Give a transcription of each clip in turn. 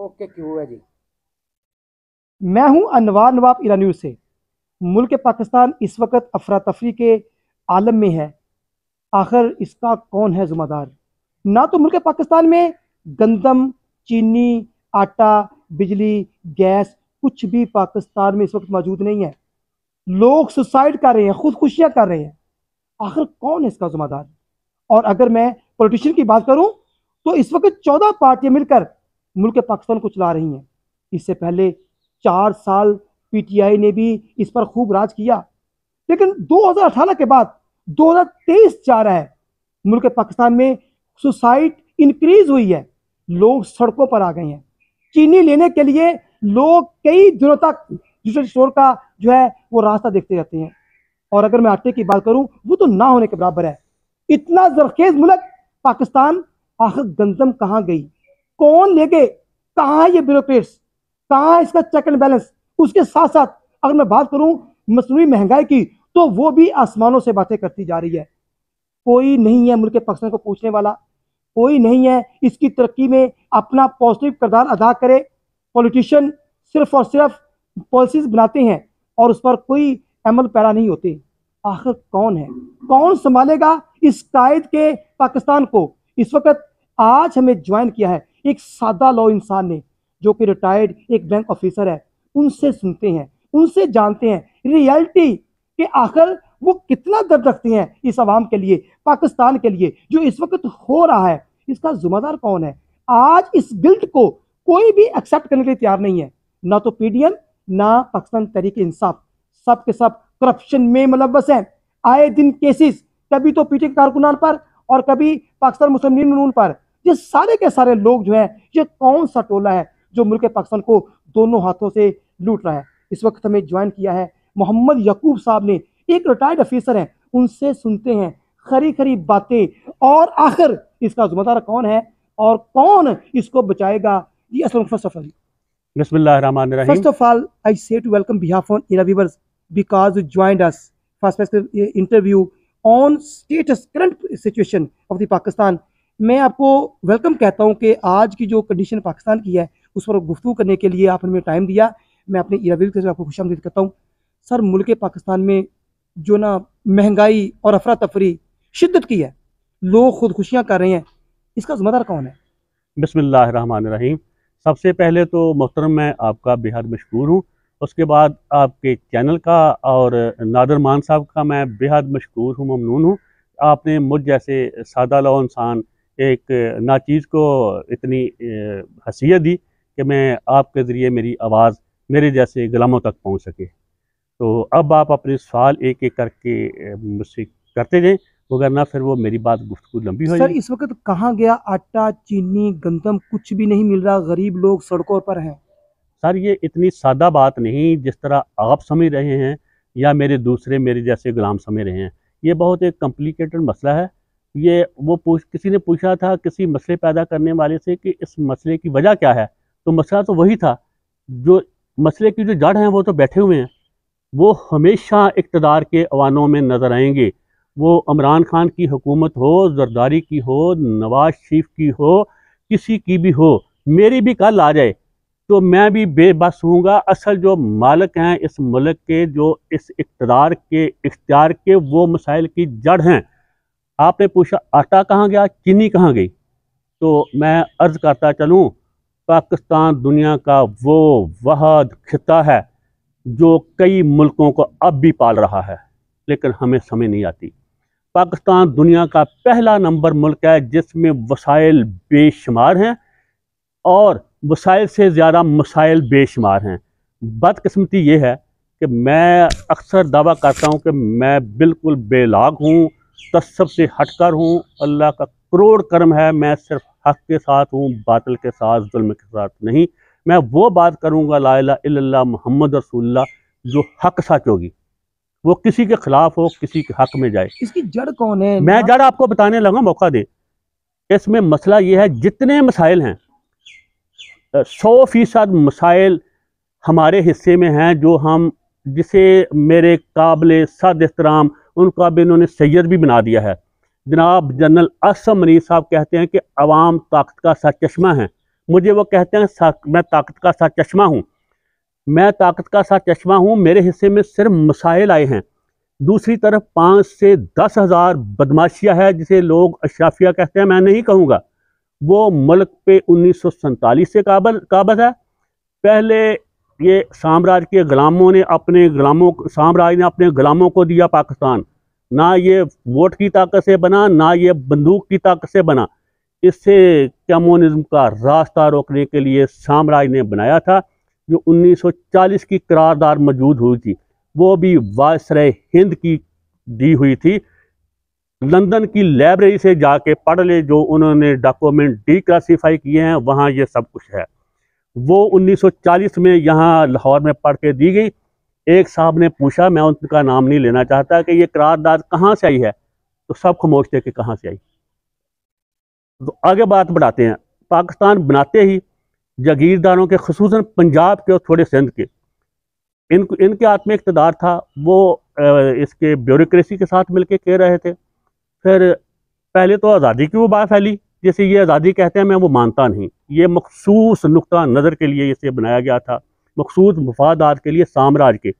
Okay, क्यों है जी। मैं हूं अनवार नवाब ईरानी से। मुल्क पाकिस्तान इस वक्त अफरा तफरी के आलम में है। आखिर इसका कौन है जिम्मेदार? ना तो मुल्क पाकिस्तान में गंदम, चीनी, आटा, बिजली, गैस कुछ भी पाकिस्तान में इस वक्त मौजूद नहीं है। लोग सुसाइड कर रहे हैं, खुदकुशियां कर रहे हैं। आखिर कौन है इसका जिम्मेदार? और अगर मैं पॉलिटिशियन की बात करूं तो इस वक्त 14 पार्टियां मिलकर मुल्क पाकिस्तान को चला रही हैं। इससे पहले 4 साल पीटीआई ने भी इस पर खूब राज किया, लेकिन 2018 के बाद 2023 जा रहा है। मुल्क पाकिस्तान में सुसाइड इंक्रीज हुई है, लोग सड़कों पर आ गए हैं। चीनी लेने के लिए लोग कई दिनों तक दूसरे स्टोर का जो है वो रास्ता देखते रहते हैं। और अगर मैं आटे की बात करूं, वो तो ना होने के बराबर है। इतना जरखेज मुल्क पाकिस्तान, आखिर गंदम कहां गई? कौन ले गए? कहां है ये ब्यूरोक्रेट्स? कहां है इसका चेक एंड बैलेंस? उसके साथ साथ अगर मैं बात करूं मसनूई महंगाई की, तो वो भी आसमानों से बातें करती जा रही है। कोई नहीं है मुल्क पाकिस्तान को पूछने वाला, कोई नहीं है इसकी तरक्की में अपना पॉजिटिव किरदार अदा करे। पॉलिटिशियन सिर्फ और सिर्फ पॉलिसीज बनाते हैं और उस पर कोई अमल पैरा नहीं होते। आखिर कौन है? कौन संभालेगा इस कायद के पाकिस्तान को? इस वक्त आज हमें ज्वाइन किया है एक सादा लॉ इंसान ने, जो कि रिटायर्ड एक बैंक ऑफिसर है। उनसे सुनते हैं, उनसे जानते हैं रियलिटी कि आखिर वो कितना दर्द रखते हैं इस आवाम के लिए, पाकिस्तान के लिए। जो इस वक्त हो रहा है, इसका जिम्मेदार कौन है? आज इस गिल्ट को कोई भी एक्सेप्ट करने के लिए तैयार नहीं है। ना तो पीडीएम, ना पाकिस्तान तहरीक इंसाफ, सब के सब करप्शन में मुलव्वस हैं। आए दिन केसेस, कभी तो पीटी कारकुनान पर और कभी पाकिस्तान मुस्लिम लीग नून पर। ये सारे के सारे लोग जो हैं, ये कौन सा टोला है जो मुल्क पाकिस्तान को दोनों हाथों से लूट रहा है? इस वक्त हमें ज्वाइन किया है मोहम्मद यकूब साहब ने, एक रिटायर्ड ऑफिसर हैं। उनसे सुनते हैं खरी खरी बातें, और आखिर इसका जिम्मेदार कौन है और कौन इसको बचाएगा। जी अस्सलाम। फर्स्ट ऑफ ऑल, बिस्मिल्लाहिर्रहमानिर्रहीम। first of all, I say to welcome behalf on Era viewers because you joined us for special interview on status current situation of the Pakistan। मैं आपको वेलकम कहता हूं कि आज की जो कंडीशन पाकिस्तान की है उस पर गुफ्तगू करने के लिए आपने हमें टाइम दिया। मैं अपने इरा व्यूअर्स के साथ आपको खुशामदीद करता हूं। सर, मुल्क पाकिस्तान में जो ना महंगाई और अफरा तफरी शिद्दत की है, लोग खुदकुशियाँ कर रहे हैं, इसका जिम्मेदार कौन है? बिस्मिल्लाहिर्रहमानिर्रहीम। सबसे पहले तो मोहतरम मैं आपका बेहद मशकूर हूँ। उसके बाद आपके चैनल का और नादर मान साहब का मैं बेहद मशकूर हूँ, ममनून हूँ। आपने मुझ जैसे सादा लौ इंसान एक नाचीज़ को इतनी हसीयत दी कि मैं आपके ज़रिए मेरी आवाज़ मेरे जैसे गुलामों तक पहुँच सके। तो अब आप अपने सवाल एक एक करके मुझसे करते जाएँ, वरना फिर वो मेरी बात गुफ्तगू लंबी हो सर, जाएगी। इस वक्त कहाँ गया आटा, चीनी, गंदम? कुछ भी नहीं मिल रहा, गरीब लोग सड़कों पर हैं। सर, ये इतनी सादा बात नहीं जिस तरह आप समझ रहे हैं या मेरे जैसे गुलाम समझ रहे हैं। ये बहुत एक कॉम्प्लिकेटेड मसला है। ये किसी ने पूछा था किसी मसले पैदा करने वाले से कि इस मसले की वजह क्या है, तो मसला तो वही था। जो मसले की जो जड़ हैं वो तो बैठे हुए हैं, वो हमेशा इक़्तिदार के अवानों में नज़र आएंगे। वो इमरान खान की हुकूमत हो, जरदारी की हो, नवाज शरीफ की हो, किसी की भी हो, मेरी भी कल आ जाए तो मैं भी बेबस हूँगा। असल जो मालिक हैं इस मुल्क के, जो इस इक़्तिदार के इख्तियार के, वो मसाइल की जड़ हैं। आपने पूछा आटा कहाँ गया, चीनी कहाँ गई, तो मैं अर्ज़ करता चलूँ, पाकिस्तान दुनिया का वो वाहिद खिता है जो कई मुल्कों को अब भी पाल रहा है, लेकिन हमें समझ नहीं आती। पाकिस्तान दुनिया का पहला नंबर मुल्क है जिसमें वसाइल बेशुमार हैं और वसाइल से ज़्यादा मसाइल बेशुमार हैं। बदकिस्मती ये है कि मैं अक्सर दावा करता हूँ कि मैं बिल्कुल बेलाग हूँ, तसब से हटकर हूँ। अल्लाह का करोड़ करम है, मैं सिर्फ हक़ के साथ हूँ, बातिल के साथ, जुल्म के साथ नहीं। मैं वो बात करूँगा ला इलाहा इल्लल्लाह मुहम्मद रसूलुल्लाह जो हक़ सच होगी, वो किसी के ख़िलाफ़ हो, किसी के हक़ में जाए। इसकी जड़ कौन है? मैं जड़ आपको बताने लगा, मौका दे। इसमें मसला ये है, जितने मसाइल हैं 100% मसाइल हमारे हिस्से में हैं, जो हम जिसे मेरे काबिल सद एहतराम, उनका भी इन्होंने सैयद भी बना दिया है। जनाब जनरल असम मनीर साहब कहते हैं कि अवाम ताकत का सरचश्मा है। मुझे वो कहते हैं मैं ताकत का सा चश्मा हूँ, मैं ताकत का सा चश्मा हूँ, मेरे हिस्से में सिर्फ मसाइल आए हैं। दूसरी तरफ 5 से 10 हज़ार बदमाशिया है जिसे लोग अशराफिया कहते हैं, मैं नहीं कहूँगा। वो मुल्क पे 1947 से काबज़ है। पहले ये साम्राज्य के गुलामों ने अपने गुलामों साम्राज्य ने अपने गुलामों को दिया पाकिस्तान। ना ये वोट की ताकत से बना, ना ये बंदूक की ताकत से बना। इससे कम्युनिज्म का रास्ता रोकने के लिए साम्राज्य ने बनाया था, जो 1940 की करारदाद मौजूद हुई थी, वो भी वायसराय हिंद की दी हुई थी। लंदन की लाइब्रेरी से जाके पढ़ ले, जो उन्होंने डॉक्यूमेंट डिक्लासिफाई किए हैं, वहाँ ये सब कुछ है। वो 1940 में यहाँ लाहौर में पढ़ के दी गई। एक साहब ने पूछा, मैं उनका नाम नहीं लेना चाहता, कि ये करारदाद कहाँ से आई है, तो सब खामोश थे कि कहाँ से आई। तो आगे बात बढ़ाते हैं। पाकिस्तान बनाते ही जागीरदारों के, खुसूसन पंजाब के और थोड़े सिंध के, इनके हाथ में इक़्तिदार था। वो इसके ब्यूरोक्रेसी के साथ मिलकर कह रहे थे। फिर पहले तो आज़ादी की वो बात फैली, जैसे ये आज़ादी कहते हैं, मैं वो मानता नहीं। ये मखसूस नुक्ता नज़र के लिए इसे बनाया गया था, मखसूस मफादात के लिए साम्राज्य के।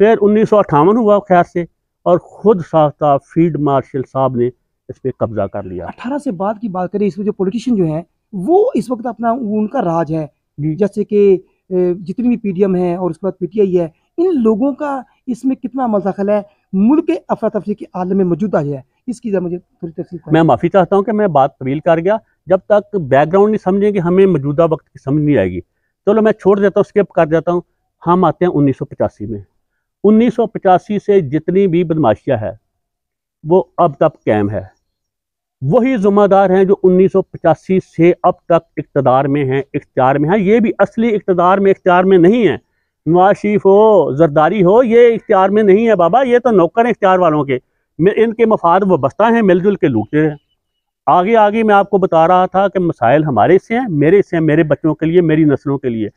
फिर 1958 हुआ खैर से, और ख़ुद साख्ता फील्ड मार्शल साहब ने इस पर कब्जा कर लिया। 18 से बाद की बात करें, इसमें जो पॉलिटिशियन जो हैं वो इस वक्त अपना उनका राज है, जैसे कि जितनी भी पीडीएम है और उसके बाद पीटीआई है, इन लोगों का इसमें कितना अमल दखल है मुल्क के अफरा तफरी के आलम में मौजूदा है, इसकी जरा मुझे थोड़ी तफसील मैं माफ़ी चाहता हूँ कि मैं बात तवील कर गया। जब तक बैकग्राउंड नहीं समझेंगे हमें मौजूदा वक्त की समझ नहीं आएगी। चलो मैं छोड़ देता हूँ, स्किप कर देता हूँ। हम आते हैं 1985 में। 1985 से जितनी भी बदमाशियाँ है वो अब तक कायम है। वही ज़िम्मेदार हैं जो 1985 से अब तक इक़्तिदार में हैं, इख्तियार में हैं। ये भी असली इक़्तिदार में, इख्तियार में नहीं है। नवाज शरीफ हो, जरदारी हो, ये इख्तियार में नहीं है बाबा, ये तो नौकर हैं इख्तियार वालों के। इनके मफाद वो बस्ता हैं, मिलजुल के लूटते हैं। आगे आगे मैं आपको बता रहा था कि मसाइल हमारे से हैं, मेरे से हैं, मेरे बच्चों के लिए, मेरी नस्लों के लिए।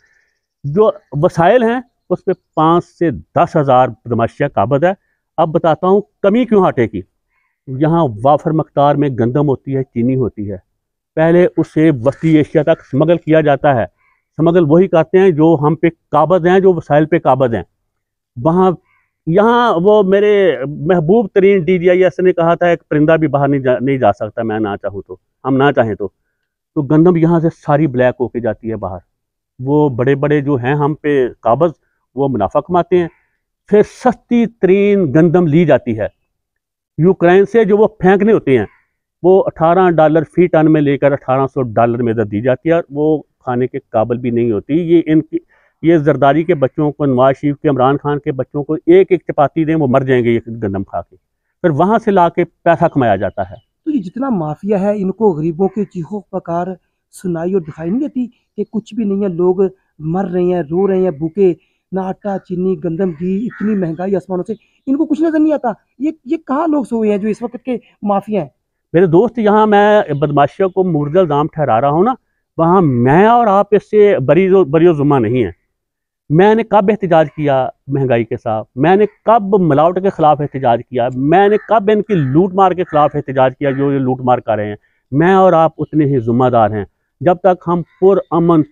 जो वसाइल हैं उस पर 5 से 10 हज़ार बदमाशिया काबज़ है। अब बताता हूँ कमी क्यों हाटेगी। यहाँ वाफर मकदार में गंदम होती है, चीनी होती है। पहले उसे वस्ती एशिया तक स्मगल किया जाता है। स्मगल वही करते हैं जो हम पे काबज़ हैं, जो वसाइल पे काबज़ हैं। वहाँ यहाँ वो मेरे महबूब तरीन DGIS ने कहा था, एक परिंदा भी बाहर नहीं जा सकता, मैं ना चाहूँ तो, हम ना चाहें तो गंदम यहाँ से सारी ब्लैक होके जाती है बाहर। वो बड़े बड़े जो हैं हम पे काबज़, वो मुनाफा कमाते हैं। फिर सस्ती तरीन गंदम ली जाती है यूक्रेन से, जो वो फेंकने होते हैं, वो $18 फी टन में लेकर $1800 में दी जाती है, और वो खाने के काबिल भी नहीं होती। ये जरदारी के बच्चों को, नवाज शरीफ के, इमरान खान के बच्चों को एक एक चपाती दें, वो मर जाएंगे ये गंदम खा के। फिर वहाँ से ला के पैसा कमाया जाता है। तो ये जितना माफिया है, इनको गरीबों की चीखों पुकार सुनाई और दिखाई नहीं देती कि कुछ भी नहीं है, लोग मर रहे हैं, रो रहे हैं भूखे, ना आटा चीनी गंदम घी, इतनी महंगाई आसमानों से, इनको कुछ नजर नहीं आता। ये कहाँ लोग सोए हैं जो इस वक्त के माफिया हैं? मेरे दोस्त, यहाँ मैं बदमाशियों को मुर्जा इल्ज़ाम ठहरा रहा हूँ ना, वहाँ मैं और आप इससे बरी जुम्मा नहीं है। मैंने कब एहतजाज किया महंगाई के साथ, मैंने कब मिलावट के ख़िलाफ़ एहतजाज किया, मैंने कब इनकी लूट मार के ख़िलाफ़ एहतजाज किया जो ये लूट मार कर रहे हैं। मैं और आप उतने ही ज़िम्मेदार हैं। जब तक हम पुरअमन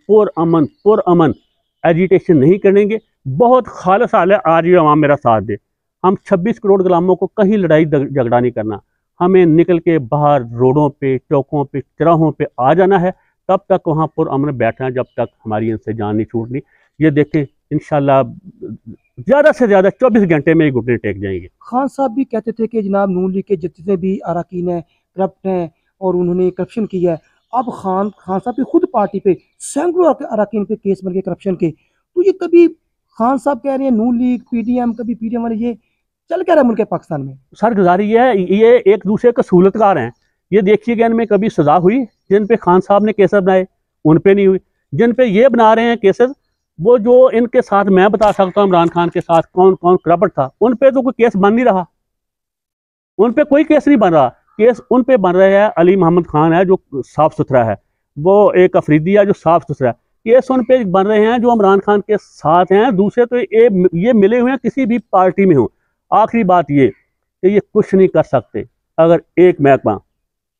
एजिटेशन नहीं करेंगे, बहुत खालिस हाल है, आज ये अवाम मेरा साथ दे। हम 26 करोड़ गुलामों को कहीं लड़ाई झगड़ा नहीं करना, हमें निकल के बाहर रोडों पे, चौकों पे, चौराहों पे आ जाना है। तब तक वहाँ पुरअमन बैठना, जब तक हमारी इनसे जान नहीं छूटनी। ये देखें, इंशाल्लाह ज़्यादा से ज़्यादा 24 घंटे में ये घुटने टेक जाएंगे। खान साहब भी कहते थे कि जनाब नून लीग के जितने भी अरकान हैं करप्ट हैं और उन्होंने करप्शन किया है। अब खान साहब की खुद पार्टी पे सैकड़ों अरकान पे केस बन गए करप्शन के। तो ये कभी खान साहब कह रहे हैं नून लीग PDM, कभी PDM वाले, ये चल क्या रहा है मुल्क पाकिस्तान में? सर गुजारी है, ये एक दूसरे के सहूलतकार हैं। ये देखिएगा, इनमें कभी सजा हुई? जिन पे खान साहब ने केसेस बनाए उन पे नहीं हुई। जिन पे ये बना रहे हैं केसेस, वो जो इनके साथ मैं बता सकता हूँ इमरान खान के साथ कौन कौन करप्ट था, उन पे तो कोई केस बन नहीं रहा। उन पे कोई केस नहीं बन रहा। केस उन पे बन रहे हैं, अली मोहम्मद खान है जो साफ़ सुथरा है, वो एक अफरीदी है जो साफ़ सुथरा है। केस उन पे बन रहे हैं जो इमरान खान के साथ हैं। दूसरे तो ये मिले हुए हैं किसी भी पार्टी में हो। आखिरी बात ये कि ये कुछ नहीं कर सकते अगर एक महकमा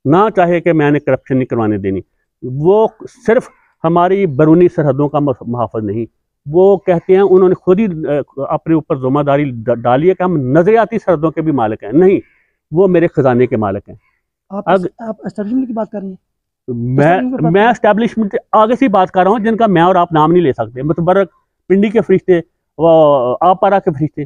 ना चाहे कि मैंने करप्शन नहीं करवाने देनी। वो सिर्फ हमारी बैरूनी सरहदों का मुहाफ़िज़ नहीं। वो कहते हैं, उन्होंने खुद ही अपने ऊपर ज़िम्मेदारी डाली है कि हम नज़रियाती सरहदों के भी मालिक हैं। नहीं, वो मेरे ख़जाने के मालिक हैं। आप एस्टेब्लिशमेंट की बात कर रहे हैं? एस्टेब्लिशमेंट की बात कर रहे मैं हैं? एस्टैब्लिशमेंट के आगे से बात कर रहा हूँ, जिनका मैं और आप नाम नहीं ले सकते। मुतबर्रक पिंडी के फरिश्ते, वो आपारा के फरिश्ते,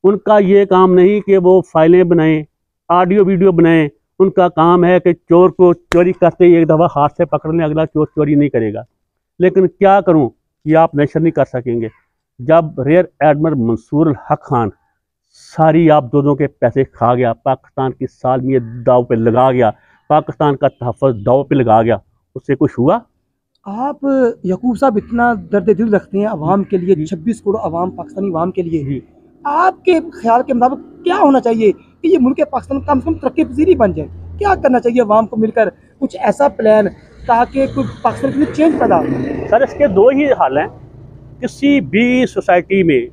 उनका ये काम नहीं कि वो फाइलें बनाएं, ऑडियो वीडियो बनाएं। उनका काम है कि चोर को चोरी करते ही एक दफ़ा हाथ से पकड़ लें, अगला चोर चोरी नहीं करेगा। लेकिन क्या करूं, ये आप नशर नहीं कर सकेंगे। जब रियर एडमिरल मंसूर हक खान सारी आप दोनों के पैसे खा गया, पाकिस्तान की सालमियत दाव पे लगा गया, पाकिस्तान का तहफ़्फ़ुज़ दाव पे लगा गया, उससे कुछ हुआ? आप यकूब साहब इतना दर्द दिल रखते हैं अवाम के लिए, जी 26 करोड़ अवाम, पाकिस्तानी अवाम के लिए। जी। आपके ख्याल के मुताबिक क्या होना चाहिए कि ये मुल्क पाकिस्तान कम से कम तरक्की पजीर बन जाए? क्या करना चाहिए अवाम को मिलकर, कुछ ऐसा प्लान ताकि कोई पाकिस्तान के लिए चेंज पैदा हो? सर, इसके दो ही हाल हैं। किसी भी सोसाइटी में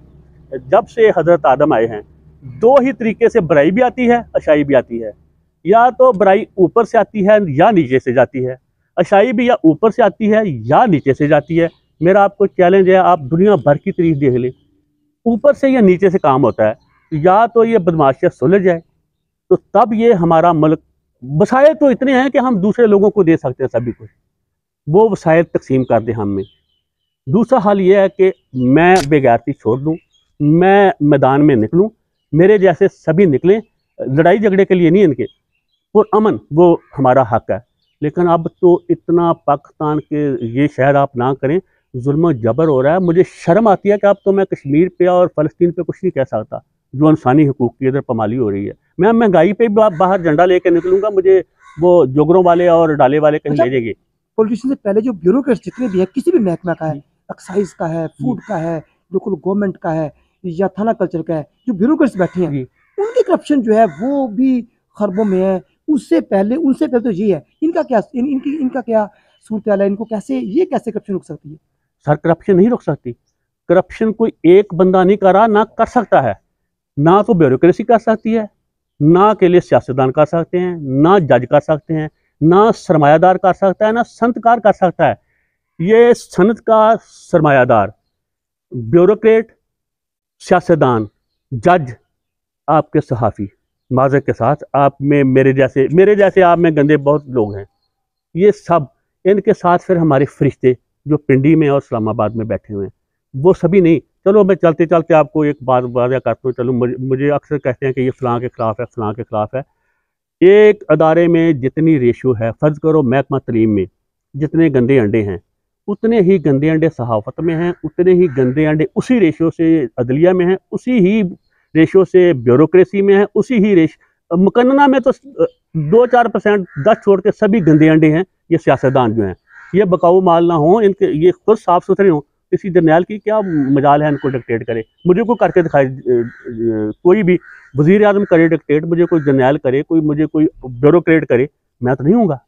जब से हज़रत आदम आए हैं, दो ही तरीके से बुराई भी आती है, अच्छाई भी आती है। या तो बुराई ऊपर से आती है या नीचे से जाती है। अच्छाई भी या ऊपर से आती है या नीचे से जाती है। मेरा आपको चैलेंज है, आप दुनिया भर की तारीख देख लें, ऊपर से या नीचे से काम होता है। या तो ये बदमाशियाँ सुलझ जाए, तो तब ये हमारा मुल्क, वसाइल तो इतने हैं कि हम दूसरे लोगों को दे सकते हैं सभी कुछ, वो वसाइल तकसीम कर दें हम में। दूसरा हाल ये है कि मैं बेगैरती छोड़ दूँ, मैं मैदान में निकलूँ, मेरे जैसे सभी निकलें, लड़ाई झगड़े के लिए नहीं इनके, और अमन वो हमारा हक है। लेकिन अब तो इतना पाकिस्तान के ये शायद आप ना करें, जुल्म जबर हो रहा है। मुझे शर्म आती है कि अब तो मैं कश्मीर पे और फ़लस्तीन पे कुछ नहीं कह सकता, जो इंसानी हकूक़ की इधर पामाली हो रही है। मैं महंगाई पे भी बाहर झंडा लेके निकलूँगा, मुझे वो जोगरों वाले और डाले वाले कहीं अच्छा, ले जाएंगे। पॉलिटिशियन से पहले जो ब्यूरोक्रेट्स जितने भी है, किसी भी महकमा का है, जी एक्साइज का है, जी फूड का है, लोकल गवर्नमेंट का है, या थाना कल्चर का है, जो ब्यूरोक्रेट्स बैठे हैं, जी। उनकी करप्शन जो है वो भी खरबों में है। उनसे पहले तो ये है, इनका क्या सूरत हाल है? इनको कैसे करप्शन रुक सकती है? सर, करप्शन नहीं रोक सकती। करप्शन कोई एक बंदा नहीं कर रहा, ना कर सकता है। ना तो ब्यूरोक्रेसी कर सकती है, ना अकेले सियासतदान कर सकते हैं, ना जज कर सकते हैं, ना सरमायादार कर सकता है, ना सनतकार कर सकता है। ये सनत का सरमायादार, ब्यूरोक्रेट, सियासतदान, जज, आपके सहाफ़ी, माज़रत के साथ आप में मेरे जैसे आप में गंदे बहुत लोग हैं। ये सब, इनके साथ फिर हमारे फरिश्ते जो पिंडी में और इस्लामाबाद में बैठे हुए हैं, वो सभी नहीं। चलो, मैं चलते चलते आपको एक बात वाज़ह करता हूँ। चलो, मुझे अक्सर कहते हैं कि ये फ़लाँ के ख़िलाफ़ है, फ़लाँ के ख़िलाफ़ है। एक अदारे में जितनी रेशो है, फ़र्ज़ करो महकमा तालीम में जितने गंदे अंडे हैं, उतने ही गंदे अंडे सहाफ़त में हैं, उतने ही गंदे अंडे उसी रेशो से अदलिया में हैं, उसी ही रेशो से ब्यूरोक्रेसी में है, उसी ही मुकन्ना में तो 2-4% 10 छोड़ के सभी गंदे अंडे हैं। ये सियासतदान जो हैं, ये बकाऊ माल ना हो, इनके ये खुद साफ़ सुथरे हों। किसी जर्नैल की क्या मजाल है इनको डिक्टेट करे? मुझे कोई करके दिखाए, कोई भी वज़ीर आज़म करे डिक्टेट, मुझे कोई जर्नैल करे, मुझे कोई ब्यूरोक्रेट करे, मैं तो नहीं हूँगा।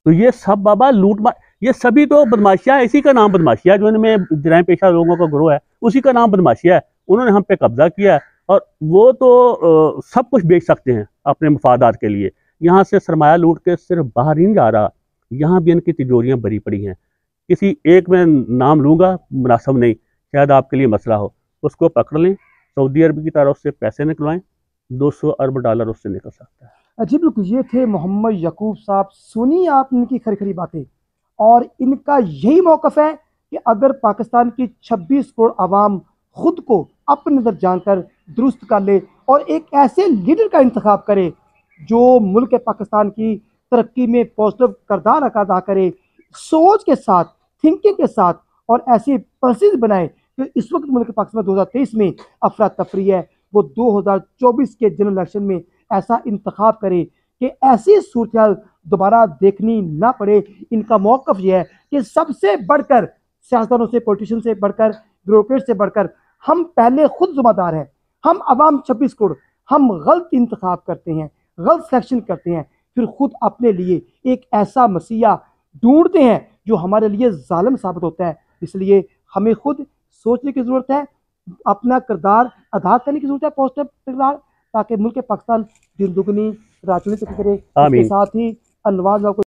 तो ये सब बाबा लूट मार, ये सभी तो बदमाशियाँ, इसी का नाम बदमाशिया, जो इनमें जराइम पेशा लोगों का ग्रोह है, उसी का नाम बदमाशिया है। उन्होंने हम पे कब्जा किया है, और वो तो सब कुछ बेच सकते हैं अपने मफादात के लिए। यहाँ से सरमाया लूट के सिर्फ बाहर ही नहीं जा रहा, यहाँ भी इनकी तिजोरियाँ भरी पड़ी हैं। किसी एक में नाम लूँगा, मुनासिब नहीं, शायद आपके लिए मसला हो, उसको पकड़ लें, सऊदी अरब की तरफ से पैसे निकलवाएं, $200 अरब उससे निकल सकता है। जी बिल्कुल, ये थे मोहम्मद यकूब साहब। सुनिए आप इनकी खरी खरी बातें, और इनका यही मौक़िफ़ है कि अगर पाकिस्तान की 26 करोड़ आवाम खुद को अपने अंदर जानकर दुरुस्त कर ले और एक ऐसे लीडर का इंतखाब करे जो मुल्क पाकिस्तान की तरक्की में पॉजिटिव किरदार अदा करे, सोच के साथ, थिंकिंग के साथ, और ऐसी पॉलिसीज बनाए कि इस वक्त मुल्क पाकिस्तान 2023 में अफरा तफरी है, वो 2024 के जनरल इलेक्शन में ऐसा इंतखाब करे कि ऐसी सूरत दोबारा देखनी ना पड़े। इनका मौक़िफ़ यह है कि सबसे बढ़कर, सियासतदानों से, पॉलिटिशियन से बढ़कर, ब्यूरोक्रेट से बढ़कर, हम पहले खुद ज़िम्मेदार हैं। हम आवाम 26 करोड़, हम गलत इंतखाब करते हैं, गलत सिलेक्शन करते हैं, फिर खुद अपने लिए एक ऐसा मसीहा ढूंढते हैं जो हमारे लिए जालिम साबित होता है। इसलिए हमें खुद सोचने की ज़रूरत है, अपना किरदार अदा करने की ज़रूरत है, पॉजिटिव किरदार, ताकि मुल्क पाकिस्तान दिन दुगनी रात चौगुनी तरक्की करे। इसके आमीन। साथ ही अनवाज